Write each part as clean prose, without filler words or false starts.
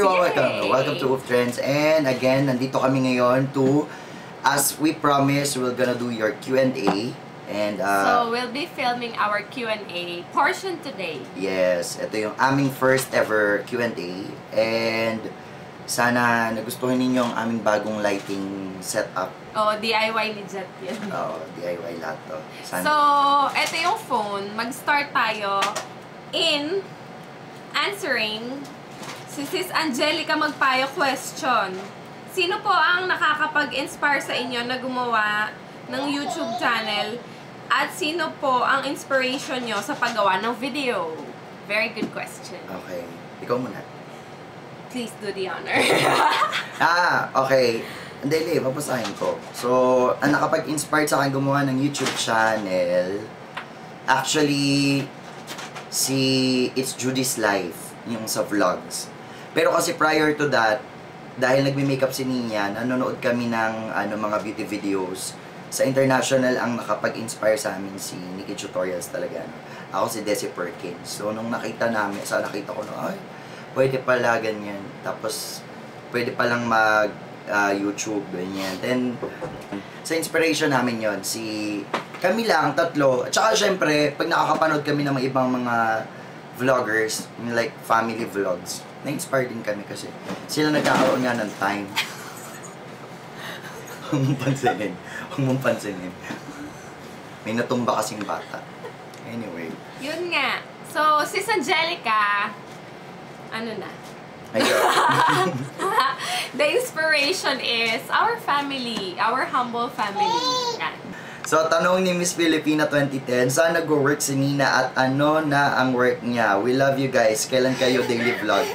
Welcome to Oof Trends. And again, nandito kami ngayon to, as we promised, we're gonna do your Q&A. And so, we'll be filming our Q&A portion today. Yes, ito yung aming first ever Q&A. And sana nagustuhan ninyo ang aming bagong lighting setup. Oh, DIY ni Jet yan. Oo, DIY lahat to. Sana. So, ito yung phone. Mag-start tayo in answering si Sis Angelica Magpayo question. Sino po ang nakakapag-inspire sa inyo na gumawa ng YouTube channel? At sino po ang inspiration nyo sa paggawa ng video? Very good question. Okay. Ikaw muna. Please do the honor. Okay. Hindi, papasahin ko. So, ang nakapag-inspire sa akin gumawa ng YouTube channel, actually, si It's Judy's Life, yung sa vlogs. Pero kasi prior to that, dahil nagme-makeup si Nina, nanonood kami ng mga beauty videos. Sa international, ang nakapag-inspire sa amin si Nikki Tutorials talaga. Ako si Desi Perkins. So, nung nakita ko na, ay, pwede pala ganyan. Tapos, pwede palang YouTube, ganyan. Then, sa inspiration namin yon kami lang, tatlo. At saka, syempre, pag nakakapanood kami ng mga ibang mga vloggers, like family vlogs, na-inspire din kami kasi sila nagkakaroon nga ng time. Huwag mong pansinin. May natumba kasing bata. Anyway. Yun nga. So, Sis Angelica, ano na? The inspiration is our family, our humble family. Yan. So, tanong ni Miss Filipina 2010, saan nag-work si Nina at ano na ang work niya? We love you guys. Kailan kayo daily vlog?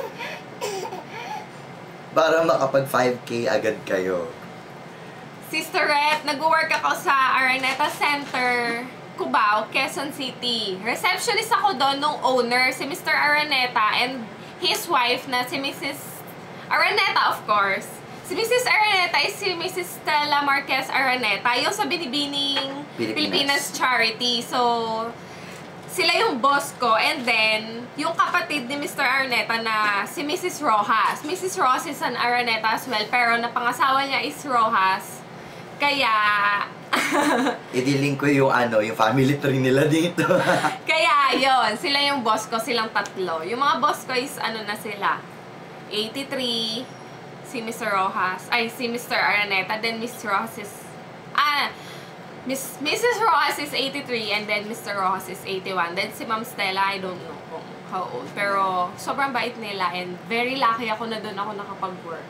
Para makapag 5K agad kayo. Sister Rhett, nag-work ako sa Araneta Center, Cubao, Quezon City. Receptionist ako doon nung owner, si Mr. Araneta, and his wife na si Mrs. Araneta, of course. Si Mrs. Araneta is si Mrs. Stella Marquez Araneta, yung sa Binibining Pilipinas Charity. So, sila yung boss ko. And then, yung kapatid ni Mr. Araneta na si Mrs. Rojas. Mrs. Rojas is an Araneta as well, pero napangasawa niya is Rojas. Kaya, i-link ko yung yung family tree nila dito. Kaya, yon sila yung boss ko, silang tatlo. Yung mga boss ko is na sila? 83, si Mr. Rojas, si Mr. Araneta, then Mrs. Rojas is, Mrs. Rojas is 83, and then Mr. Rojas is 81. Then si Ma'am Stella, I don't know kung how old. Pero, sobrang bait nila, and very lucky ako na doon ako nakapag-work.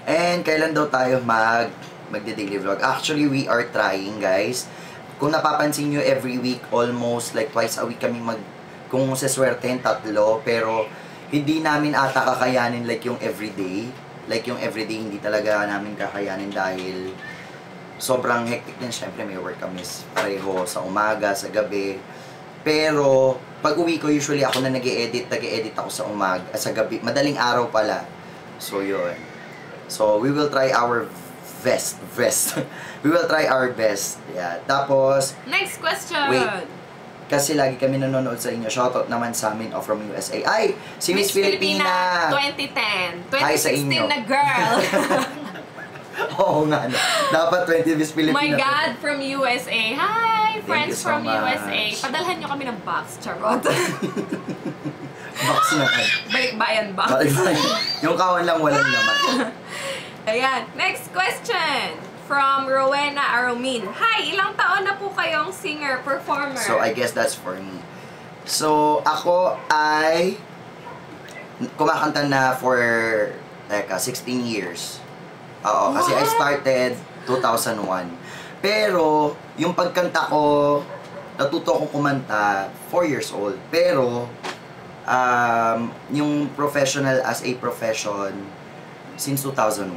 And kailan daw tayo magde-daily vlog? Actually, we are trying, guys. Kung napapansin nyo, every week, almost like twice a week kami kung saswertein, tatlo, pero hindi namin ata kakayanin like yung everyday. Like yung everyday, hindi talaga namin kakayanin dahil sobrang hectic din. Siyempre, may work kami pareho sa umaga, sa gabi. Pero, pag uwi ko, usually ako na nag-e-edit ako sa umaga, sa gabi. Madaling araw pala. So, yun. So, we will try our best. We will try our best. Yeah. Tapos, next question. Wait. Kasi lagi kami nanonood sa inyo. Shoutout naman sa amin from USA. Ay! Si Miss Filipina! 2010. 2016 Hi sa inyo. na girl. Oo nga. Dapat 20 Miss Filipina. My God, from USA. Hi! Friends so from much. USA. Padalhan nyo kami ng box. Charot. Box na. Balikbayan box. Yung kawan lang walang laman. Ayan. Next question. From Rowena Aromin. Hi! Ilang taon na po kayong singer-performer? So, I guess that's for me. So, ako ay kumakanta na for 16 years. Oo, kasi I started 2001. Pero, yung pagkanta ko, natuto akong kumanta 4 years old. Pero, yung professional as a profession, since 2001.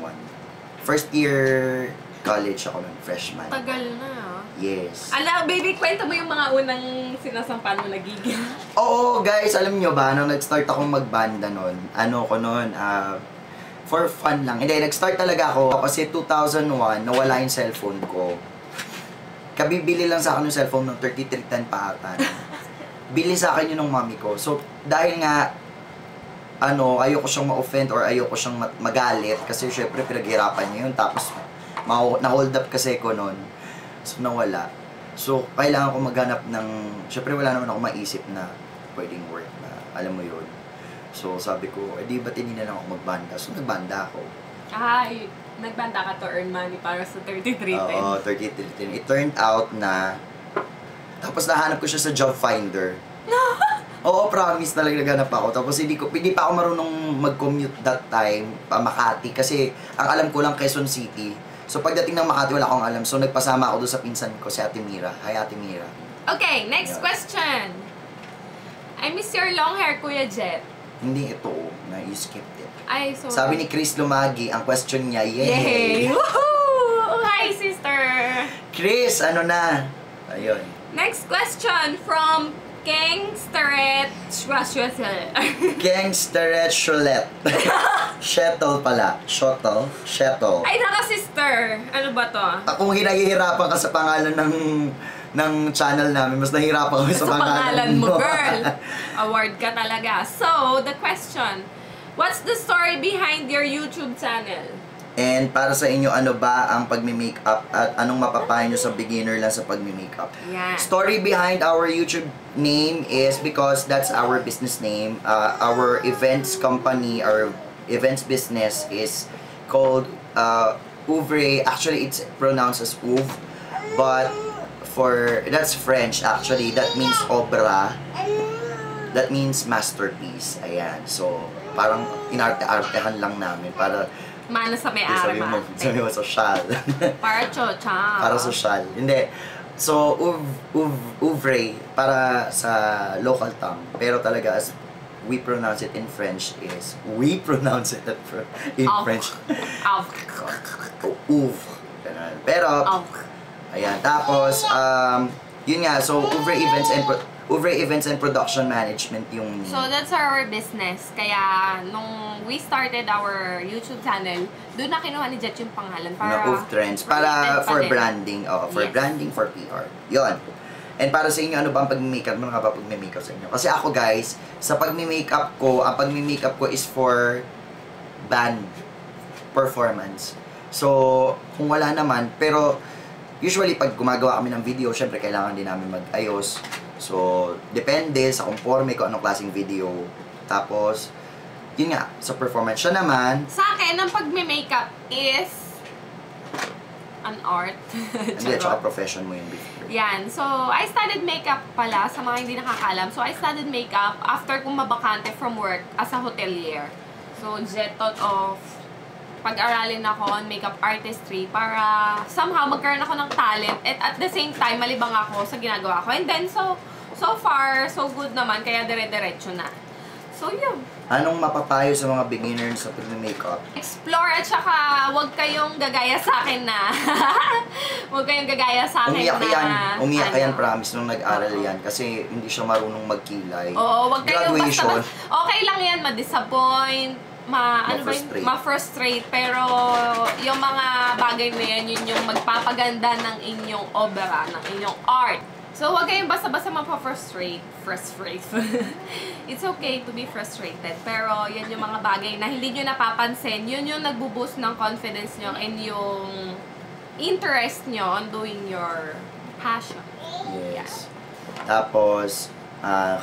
First year college ako nun, freshman. Tagal na. Yes. Baby, kwento mo yung mga unang sinasampan mo na gig. Oo, guys, alam nyo ba, nung nag-start akong magbanda nun, for fun lang. Hindi, nag-start talaga ako kasi 2001, nawala yung cellphone ko. Kabibili lang sa akin yung cellphone ng 3310 pa ata. Bili sa akin yun ng mami ko. So, dahil nga, ayoko siyang ma-offend or ayoko siyang magalit kasi syempre pinaghirapan niya yun. Tapos, na-hold up kasi ko nun. So, nawala. So, kailangan ko maghanap ng, syempre wala naman ako maisip na pwedeng work na, alam mo yun. So, sabi ko, di ba't hindi na lang ako magbanda? So, nagbanda ako. Nagbanda ka to earn money para sa 3310. Oo, 3310. It turned out na, tapos nahanap ko siya sa job finder. Oo, promise talaga naghanap ako. Tapos hindi pa ako marunong mag-commute that time pa Makati kasi ang alam ko lang Quezon City. So pagdating ng Makati wala akong alam. So nagpasama ako doon sa pinsan ko si Ate Mira. Hi Ate Mira. Okay, next question. I miss your long hair, Kuya Jet. Hindi ito, na you skipped it. Ay, sorry. Sabi ni Chris Lumagi, ang question niya, yay! Yay! Woohoo! Hi, sister! Chris, ano na? Ayun. Next question from Gangsteret Gangsteret Cholet. Shuttle pala. Shuttle. Ay, naka-sister. Ano ba to? Kung hinahihirapan ka sa pangalan ng channel namin, mas nahihirapan kami sa pangalan mo. Girl. Award ka talaga. So, the question, what's the story behind your YouTube channel? And para sa inyo, ano ba ang pagmi-makeup at anong mapapayo nyo sa beginner lang sa pagmi-makeup? Yeah. Story behind our YouTube name is because that's our business name. Our events company, our events business is called Ouvre. Actually, it's pronounced as Ouvre, but that's French actually. That means obra. That means masterpiece. Ayan. So, parang inarte-artehan lang namin para Mana sa may-ari sabi mo social. Para chocha. Para social. Hindi. So, ouvre, para sa local tongue. Pero talaga, as we pronounce it in French is, in French. Ouvre. Pero, ayan. Tapos, yun nga, so, Ouvre Events and Production Management yung... So, that's our business. Kaya, nung we started our YouTube channel, doon na kinuha ni Jet yung pangalan para... Ouvre Trends. Para for branding. For branding, for PR. Yun. And para sa inyo, ano ba ang pag-makeup? Ano nga ba pag-makeup sa inyo? Kasi ako guys, sa pag-makeup ko, ang pag-makeup ko is for band performance. So, kung wala naman, pero usually pag gumagawa kami ng video, syempre kailangan din namin mag-ayos. So, depende sa conforme kung anong klaseng video. Tapos, yun nga, sa performance siya naman. Sa akin, ang pag-makeup is an art. Hindi, tsaka profession mo yun before. Yan. So, I started makeup pala sa mga hindi nakakaalam. So, I started makeup after kong mabakante from work as a hotelier. So, Jet thought of pag-aralin ako on makeup artistry para somehow magkaroon ako ng talent at the same time malibang ako sa ginagawa ko. And then, so far, so good naman, kaya dire-diretso na. So, yun. Anong mapapayo sa mga beginners sa pag-makeup? Explore at saka huwag kayong gagaya sa akin na huwag kayong gagaya sa akin Umiyak yan, promise, nung nag-aral yan kasi hindi siya marunong magkilay. Oo, huwag kayong Graduation. okay lang yan, ma-disappoint, ma-frustrate, pero yung mga bagay na yan, yun yung magpapaganda ng inyong obra, ng inyong art. So, huwag kayong basta-basta frustrate. It's okay to be frustrated, pero yun yung mga bagay na hindi nyo napapansin, yun yung nagbo-boost ng confidence nyo and yung interest nyo on doing your passion. Yes. Tapos,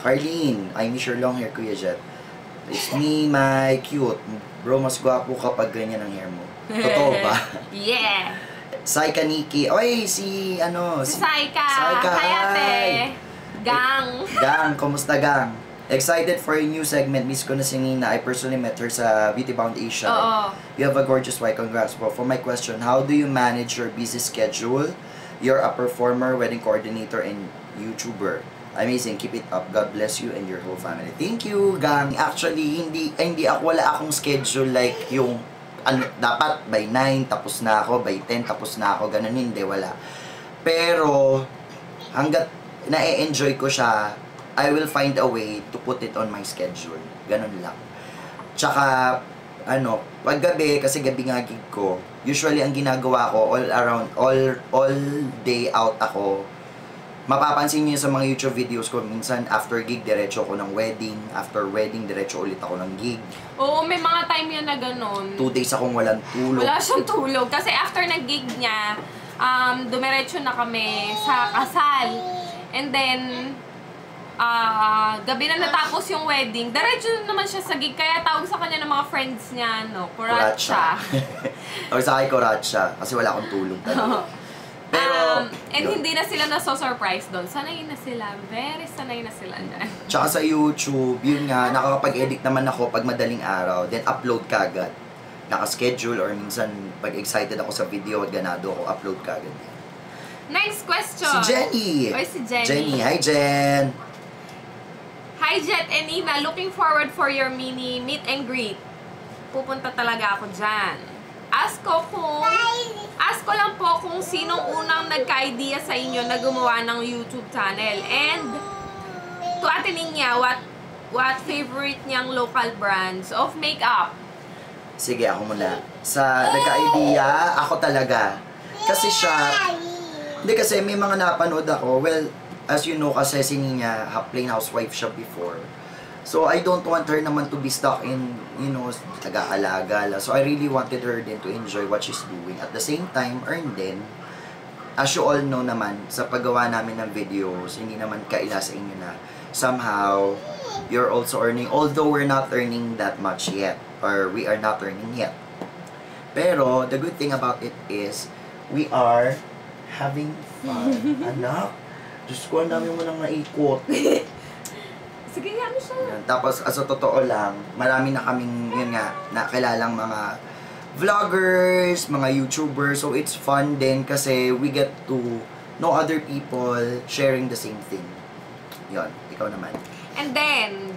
Carlene, I miss your long hair, Kuya Jet. It's me, my cute. Bro, mas gwapo kapag ganyan ang hair mo. Totoo ba? Yeah! Saika Nikki. Oy, si Saika! Saika, hi ate! Gang! Gang, kumusta gang? Excited for a new segment. Miss ko na si Nina. I personally met her sa Beauty Bound Asia. Oo. You have a gorgeous wife. Congrats po. For my question, how do you manage your busy schedule? You're a performer, wedding coordinator, and YouTuber. Amazing. Keep it up. God bless you and your whole family. Thank you, gang. Actually, wala akong schedule like yung dapat by 9 tapos na ako, by 10 tapos na ako, ganun, hindi, wala. Pero, hanggat na-enjoy ko siya, I will find a way to put it on my schedule. Ganun lang. Tsaka, pag gabi, kasi gabi nga gig ko, usually ang ginagawa ko, all day out ako, mapapansin niyo sa mga YouTube videos ko, minsan after gig, diretso ako ng wedding. After wedding, diretso ulit ako ng gig. Oo, may mga time yan na ganun. 2 days akong walang tulog. Wala siyang tulog. Kasi after ng gig niya, dumiretso na kami sa kasal. And then, gabi na natapos yung wedding, diretso naman siya sa gig. Kaya tawag sa kanya ng mga friends niya, Kuratsa. Tawag sa akin, Kuratsa. Kasi wala akong tulog talaga. Pero, and hindi na sila na-surprise doon. Sanay na sila. Very sanay na sila dyan. Tsaka sa YouTube, yun nga, nakakapag-edit naman ako pag madaling araw, then upload kagad. Naka-schedule or minsan pag excited ako sa video at ganado ako, upload kagad. Next question. Si Jenny. Oy, si Jenny. Jenny, hi Jen. Hi Jet and Ina, looking forward for your mini meet and greet. Pupunta talaga ako dyan. Ask ko lang po kung sinong unang nagka-idea sa inyo na gumawa ng YouTube channel. And to Ate Ninya, what favorite niyang local brands of makeup? Sige, ako muna. Sa nagka-idea, ako talaga. Kasi siya, hindi kasi may mga napanood ako. Well, as you know, kasi si Nina, plain housewife siya before. So, I don't want her naman to be stuck in, taga-alaga. So, I really wanted her then to enjoy what she's doing. At the same time, earn din. As you all know naman, sa paggawa namin ng videos, hindi naman kaila sa inyo na somehow, you're also earning. Although we're not earning that much yet. Or we are not earning yet. Pero, the good thing about it is, we are having fun. Anak, Diyos ko, ang dami mo nang naikot. Sige, ano siya? Tapos, sa totoo lang, marami na kaming, yun nga, nakilalang mga vloggers, mga YouTubers. So, it's fun din kasi we get to know other people sharing the same thing. Yun, ikaw naman. And then,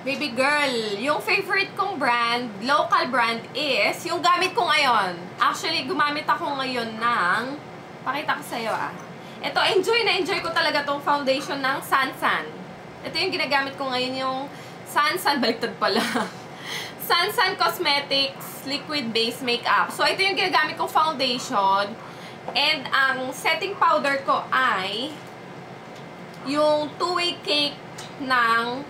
baby girl, yung favorite kong brand, local brand is, yung gamit ko ngayon. Actually, gumamit ako ngayon ng, pakita ko sa'yo Ito, enjoy ko talaga tong foundation ng Sansan. Ito yung ginagamit ko ngayon, yung Sansan, baliktad pala. Sansan Cosmetics Liquid Base Makeup. So, ito yung ginagamit kong foundation. And ang setting powder ko ay yung two-way cake ng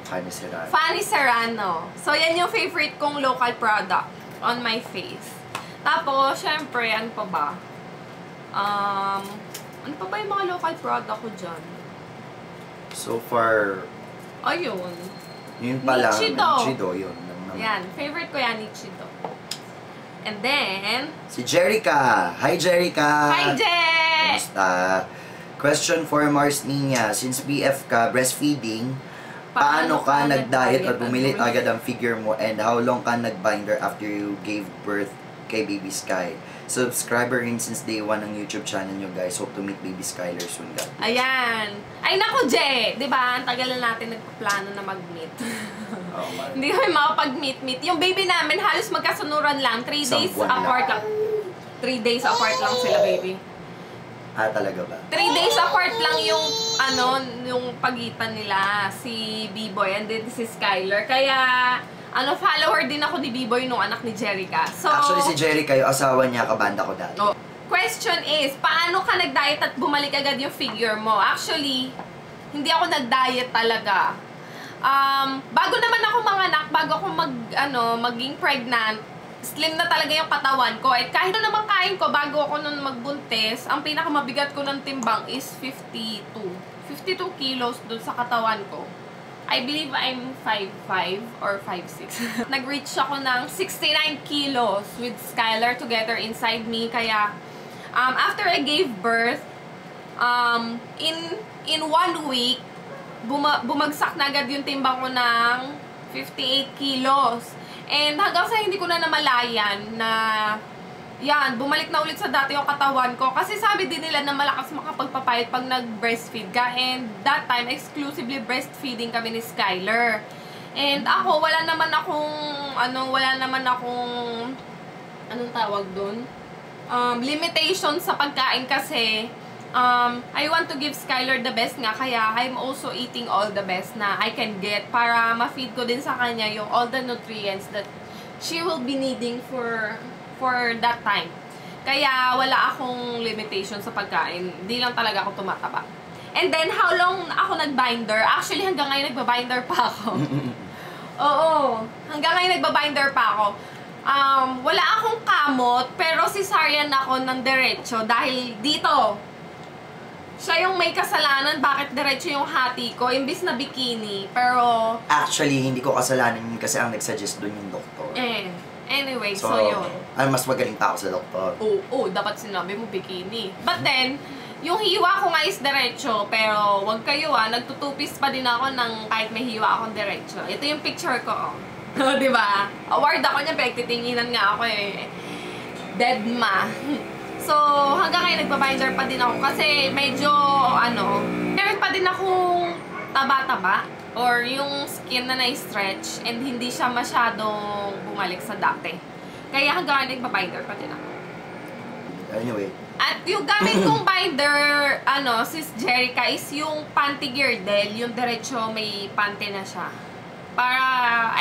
Fanny Serrano. So, yan yung favorite kong local product on my face. Tapos, syempre, ano pa ba? Ano pa ba yung mga local product ko dyan? So far, ayun. Yun pala. Nichido, yun. Yan, favorite ko yan, Nichido. And then, si Jerica. Hi, Jerica. Hi, Je! Kumusta? Question for Mars Nina. Since BF ka, breastfeeding, paano ka nag-diet at bumili agad ang figure mo and how long ka nag-binder after you gave birth kay Baby Sky? Subscriber rin since day 1 ng YouTube channel nyo, guys. Hope to meet Baby Skyler soon, guys. Ayan. Ay, naku, Je! Diba, ang tagal na natin nagpaplano na mag-meet. Oh, Hindi kami makapag-meet-meet. Yung baby namin, halos magkasunuran lang. 3 days apart lang. 3 days apart lang sila, baby. Talaga ba? 3 days apart lang yung, yung pagitan nila. Si B-Boy and then si Skyler. Kaya, follower din ako ni B-Boy nung anak ni Jerica. So, actually, si Jerica, yung asawa niya, kabanda ko dati. Oh. Question is, paano ka nag-diet at bumalik agad yung figure mo? Actually, hindi ako nag-diet talaga. Bago naman ako manganak, bago ako maging pregnant, slim na talaga yung katawan ko. At kahit ano naman kain ko, bago ako nun magbuntis, ang pinakamabigat ko ng timbang is 52. 52 kilos dun sa katawan ko. I believe I'm 5'5" or 5'6". Nag-reach ako ng 69 kilos with Skylar together inside me. Kaya, after I gave birth, in 1 week, bumagsak na agad yung timbang ko ng 58 kilos. And hanggang sa hindi ko na namalayan na, yan, bumalik na ulit sa dati yung katawan ko. Kasi sabi din nila na malakas makapagpapayat pag nag-breastfeed ka. And that time, exclusively breastfeeding kami ni Skylar. And ako, wala naman akong, anong tawag dun? Limitation sa pagkain kasi, I want to give Skylar the best nga, kaya I'm also eating all the best na I can get para ma-feed ko din sa kanya yung all the nutrients that she will be needing for that time. Kaya wala akong limitation sa pagkain. Di lang talaga ako tumataba. And then, how long ako nag-binder? Actually, hanggang ngayon nagba-binder pa ako. Oo, hanggang ngayon nagba-binder pa ako. Wala akong kamot, pero cesarean ako ng diretso dahil dito. Siya yung may kasalanan bakit diretso yung hati ko, imbis na bikini. Pero... Actually, hindi ko kasalanan yun kasi ang nagsuggest doon yung doktor. Anyway, so yun. Mas magaling pa ako sa doktor. Oo, dapat sinabi mo bikini. But then, yung hiwa ko nga is diretso, pero wag kayo nagtutupis pa din ako ng kahit may hiwa akong diretso. Ito yung picture ko. Diba? Award ako niya, pagtitinginan nga ako eh. Dead ma. So, hanggang ngayon nagbabinder pa din ako kasi medyo, meron pa din akong taba-taba or yung skin na na-stretch and hindi siya masyadong bumalik sa dati. Kaya hanggang ngayon nagbabinder pa din ako. Anyway. At yung gamit kong binder, sis Jerica, is yung panty girdle, yung diretso may panty na siya. Para,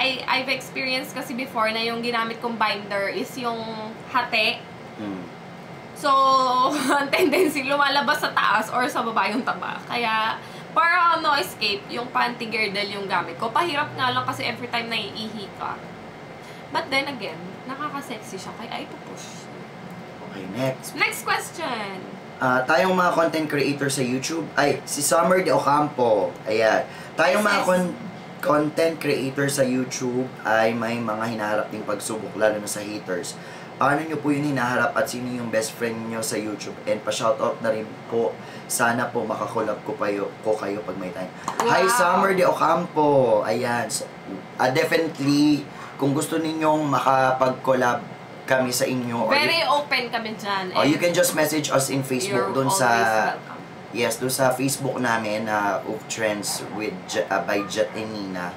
I've experienced kasi before na yung ginamit kong binder is yung hati. So, ang tendency lumalabas sa taas or sa baba yung taba. Kaya, para no escape, yung panty girdle yung gamit ko. Pahirap nga lang kasi every time naiihi ka. But then again, nakaka-sexy siya. Kaya ipupush. Okay, next. Next question. Tayong mga content creator sa YouTube. Si Summer De Ocampo. Ayan. Tayong mga content creator sa YouTube ay may mga hinaharap ding pagsubok, lalo na sa haters. Paano nyo po yun hinaharap at sino yung best friend nyo sa YouTube? And pa-shoutout na rin po. Sana po makakolab ko kayo pag may time. Wow. Hi, Summer De Ocampo. Ayan. So, definitely, kung gusto ninyong makapag-collab kami sa inyo. Very open kami dyan. You can just message us in Facebook. Doon sa... Yes, doon sa Facebook namin na of Trends with by Jet and Nina.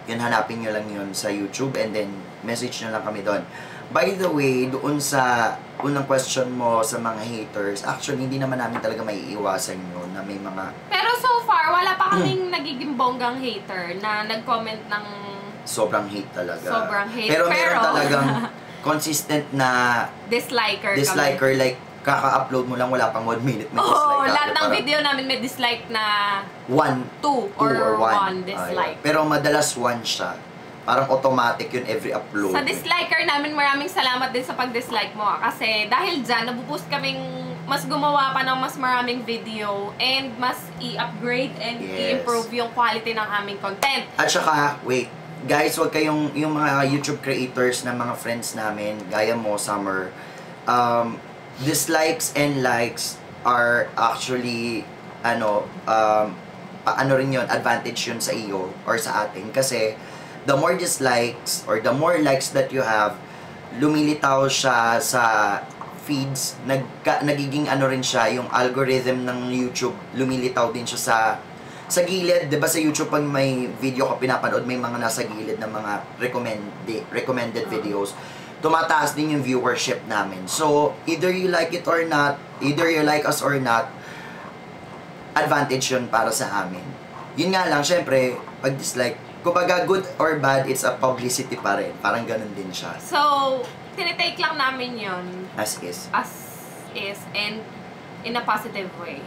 Yun, hanapin nyo lang yun sa YouTube and then message nyo lang kami doon. By the way, doon sa unang question mo sa mga haters, actually, hindi naman namin talaga maiiwasan yun na may mga... Pero so far, wala pa kaming nagiging bonggang hater na nag-comment ng... Sobrang hate talaga. Sobrang hate. Pero meron talagang consistent na... Disliker kami. Like, kaka-upload mo lang, wala pang 1 minute may dislike. Oo, lahat ng video namin may dislike na... 2 or 1 dislike. Pero madalas 1 siya. Parang automatic yun every upload. Sa disliker namin, maraming salamat din sa pag-dislike mo. Kasi dahil dyan, nabupost kaming mas gumawa pa ng mas maraming video and mas i-upgrade and i-improve yung quality ng aming content. At saka, wait, guys, wag kayong, yung mga YouTube creators na mga friends namin, gaya mo, Summer, dislikes and likes are actually, rin yun, advantage yun sa iyo or sa atin. Kasi, the more dislikes or the more likes that you have, lumilitaw siya sa feeds, nagiging rin siya, yung algorithm ng YouTube, lumilitaw din siya sa gilid. Diba sa YouTube, pag may video ka pinapanood, may mga nasa gilid ng mga recommended videos, tumataas din yung viewership namin. So, either you like it or not, either you like us or not, advantage yun para sa amin. Yun nga lang, syempre, pag dislike, kumbaga, good or bad, it's a publicity pa rin. Parang ganun din siya. So, tinitake lang namin yun. As is. And in a positive way.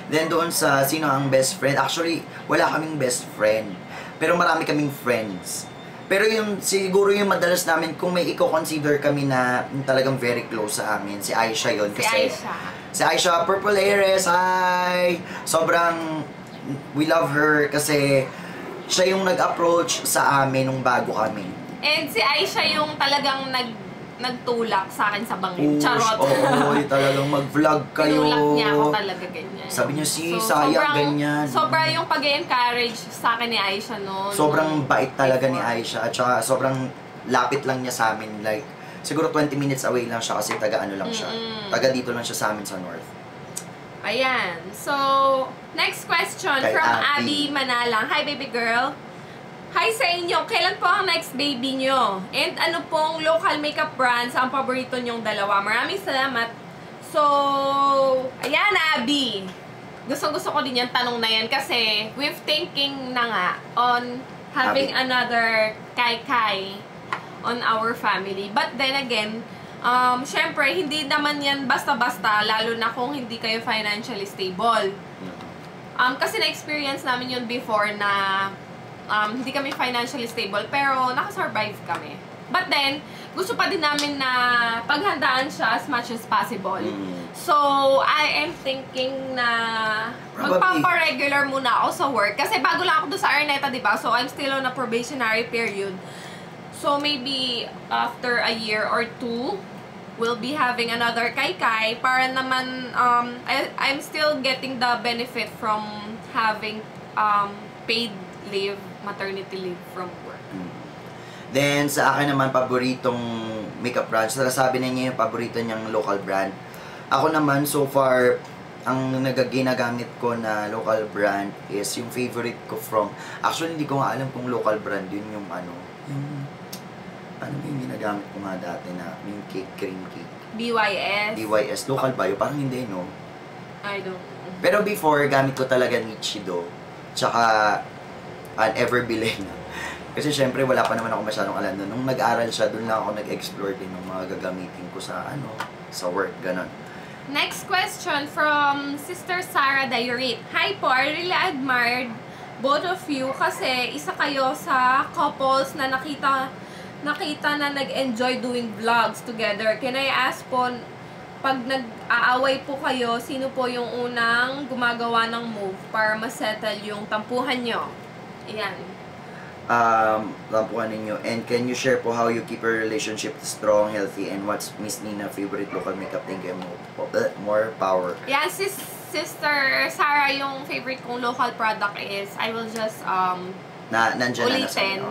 Then, doon sa sino ang best friend, actually, wala kaming best friend. Pero marami kaming friends. Pero yung, siguro yung madalas namin, kung may i-consider kami na talagang very close sa amin, si Aisha yun. Kasi, si Aisha, Purple Aires, hi! Sobrang, we love her kasi, siya yung nag-approach sa amin nung bago kami. And si Aisha yung talagang nagtulak sa akin sa bangin. Charot. Oo, talagang mag-vlog kayo. Tinulak niya ako talaga ganyan. Sabi niya, sayang ganyan. Sobra yung pag-encourage sa akin ni Aisha noon. Sobrang bait talaga ni Aisha. At saka sobrang lapit lang niya sa amin. Like, siguro 20 minutes away lang siya kasi taga-ano lang siya. Taga dito lang siya sa amin sa North. Ayan. So, next question from Abby Manalang. Hi, baby girl. Hi sa inyo. Kailan po ang next baby nyo? And ano pong local makeup brands ang paborito nyong dalawa? Maraming salamat. So, ayan, Abby. Gustong-gusto ko din yung tanong na yan kasi we've thinking na nga on having another Kai on our family. But then again, syempre, hindi naman yan basta-basta, lalo na kung hindi kayo financially stable. Kasi na-experience namin yun before na hindi kami financially stable, pero nakasurvive kami. But then, gusto pa din namin na paghandaan siya as much as possible. So, I am thinking na magpapa-regular muna ako sa work. Kasi bago lang ako doon sa Araneta, diba? So, I'm still on a probationary period. So, maybe after a year or two, we'll be having another kai-kai para naman, I'm still getting the benefit from having paid leave, maternity leave from work. Then, sa akin naman, paboritong makeup brand. Sabi na niya yung paborito niyang local brand. Ako naman, so far, ang ginagamit ko na local brand is yung favorite ko from... Actually, hindi ko nga alam kung local brand yun yung yung ginagamit ko nga dati na yung cake, cream cake. BYS. BYS. Local ba yun? Parang hindi, no? I don't know. Pero before, gamit ko talaga Nichido. Tsaka, an Everbilena. Kasi syempre, wala pa naman ako masyadong alam doon. Nung nag-aral siya, doon lang ako nag-explore din ng mga gagamitin ko sa, sa work, ganon. Next question from Sister Sarah Dayurit. Hi po, I really admired both of you kasi isa kayo sa couples na nakita na nag-enjoy doing vlogs together. Can I ask po, pag nag-aaway po kayo, sino po yung unang gumagawa ng move para masettle yung tampuhan nyo? Ayan. Tampuhan ninyo. And can you share po how you keep your relationship strong, healthy, and what's Miss Nina favorite local makeup? Thank you. More power. Yan, Sister Sarah, yung favorite kong local product is, I will just ulitin,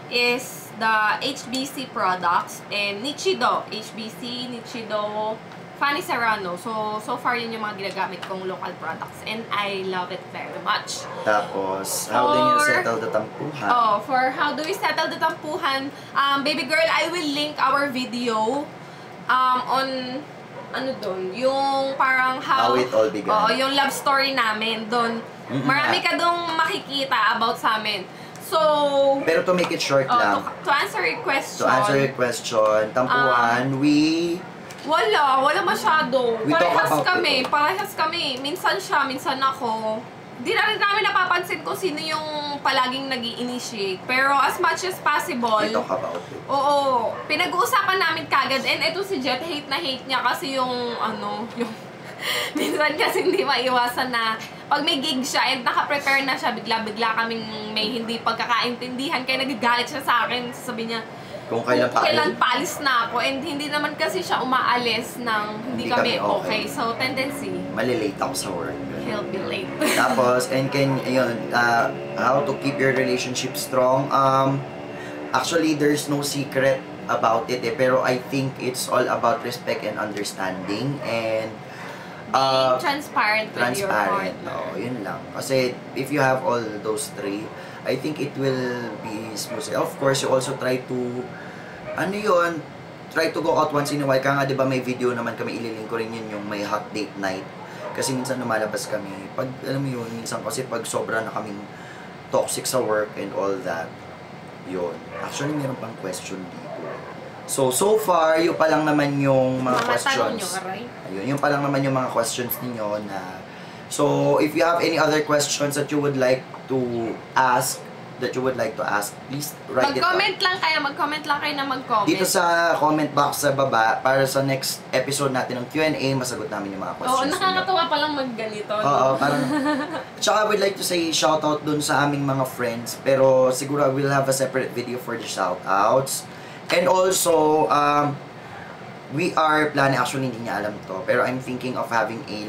is the HBC products and Nichido. HBC, Nichido, Fanny Serrano. So far yun yung mga ginagamit kong local products and I love it very much. Tapos, how do you settle the tampuhan? For how do we settle the tampuhan, baby girl, I will link our video on yung parang how it all began. Yung love story namin doon. Marami ka dong makikita about sa amin. So, pero to make it short lang. To answer your question. Tampuhan, wala masyado. Parehas kami. Minsan siya, minsan ako. Di na rin namin napapansin kung sino yung palaging nag-i-initiate. Pero as much as possible, we talk about it. Oo, pinag-uusapan namin kagad. And ito si Jet, hate niya kasi yung minsan kasi hindi maiwasan na pag may gig siya and naka-prepare na siya, bigla-bigla kaming may hindi pagkakaintindihan kaya nagagalit siya sa akin. Sabi niya, kung kailan paalis na ako, and hindi naman kasi siya umaalis nang hindi kami okay. So, tendency, malilate ako sa work. He'll be late. Tapos, and how to keep your relationship strong? Actually, there's no secret about it pero I think it's all about respect and understanding and being transparent with your partner. Yun lang. Kasi, if you have all those three, I think it will be smooth. Of course, you also try to, try to go out once in a while. Kaya nga, di ba, may video naman kami, ililink ko rin yun, yung may hot date night. Kasi minsan lumalabas kami. Pag, alam mo yun, minsan kasi pag sobra na kaming toxic sa work and all that, yun. Actually, meron pang question dito. So far, yun pa lang naman yung mga questions. Ayun, yun pa lang naman yung mga questions ninyo na... So, if you have any other questions that you would like to ask, please write it down. Mag-comment lang kayo na mag-comment. Dito sa comment box sa baba, para sa next episode natin ng Q&A, masagot namin yung mga questions. Nakakatawa palang magganito. Parang... Tsaka, I would like to say shoutout dun sa aming mga friends, pero siguro I will have a separate video for the shoutouts. And also, we are planning, actually hindi niya alam to, pero I'm thinking of having a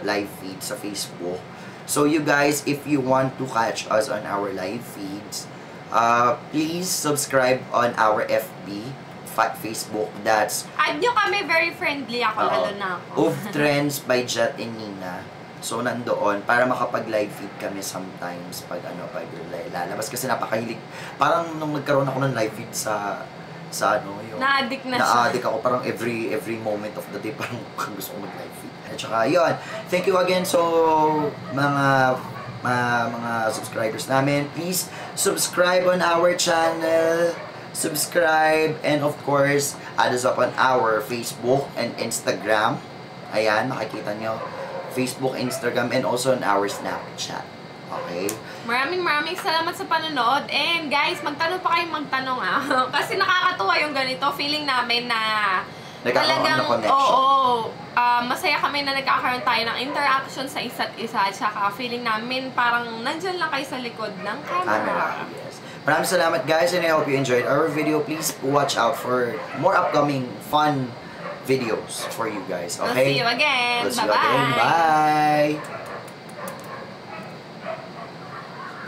live feed sa Facebook. So you guys, if you want to catch us on our live feeds, please subscribe on our FB, Facebook. That's add nyo kami, very friendly ako, lalo na ako. Of Trends by Jet and Nina. So nandoon para makapag-live feed kami sometimes pag lalabas kasi napakahilig. Parang nung nagkaroon ako ng live feed sa yung na-addict na siya. Na-addict ako parang every moment of the day parang gusto ko mag-live feed. At saka yun, thank you again mga subscribers namin. Please subscribe on our channel. Subscribe and of course, add us up on our Facebook and Instagram. Ayan, makikita nyo. Facebook, Instagram, and also on our Snapchat. Okay? Maraming salamat sa panonood. And guys, magtanong pa kayong magtanong Kasi nakakatuwa yung ganito. Feeling namin na Nagkakaroon ng connection. Masaya kami na nagkakaroon tayo ng interaction sa isa't isa. Tsaka feeling namin parang nandyan lang kayo sa likod ng camera. Yes. Maraming salamat guys, and I hope you enjoyed our video. Please watch out for more upcoming fun videos for you guys. Okay? We'll see you again. We'll see you again. Bye!